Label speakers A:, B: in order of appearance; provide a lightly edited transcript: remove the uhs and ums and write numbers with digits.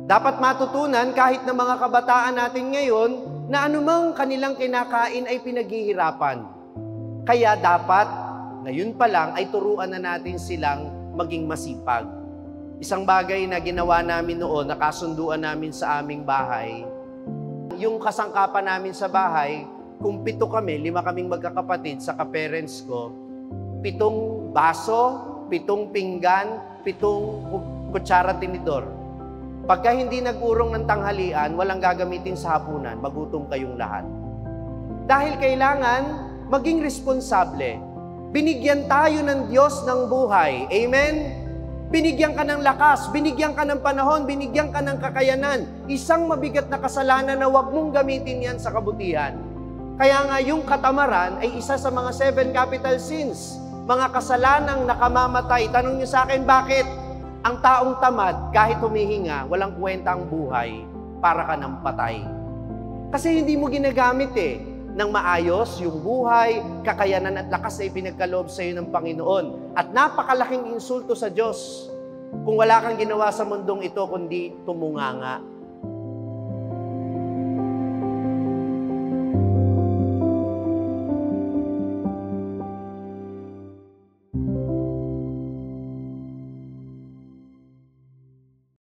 A: Dapat matutunan kahit ng mga kabataan natin ngayon na anumang kanilang kinakain ay pinaghihirapan. Kaya dapat, ngayon pa lang, ay turuan na natin silang maging masipag. Isang bagay na ginawa namin noon, nakasunduan namin sa aming bahay, yung kasangkapan namin sa bahay, kung 7 kami, 5 kaming magkakapatid sa ka-parents ko, 7 baso, 7 pinggan, 7 kutsara tinidor. Pagka hindi nag-urong ng tanghalian, walang gagamitin sa hapunan, magutom kayong lahat. Dahil kailangan maging responsable. Binigyan tayo ng Diyos ng buhay. Amen? Binigyan ka ng lakas, binigyan ka ng panahon, binigyan ka ng kakayanan. Isang mabigat na kasalanan na huwag mong gamitin yan sa kabutihan. Kaya nga yung katamaran ay isa sa mga 7 capital sins. Mga kasalanang nakamamatay. Tanong niyo sa akin, bakit? Ang taong tamad, kahit humihinga, walang kwenta ang buhay, para ka ng patay. Kasi hindi mo ginagamit ng maayos yung buhay, kakayanan at lakas ay pinagkaloob sa iyo ng Panginoon. At napakalaking insulto sa Diyos kung wala kang ginawa sa mundong ito kundi tumunganga.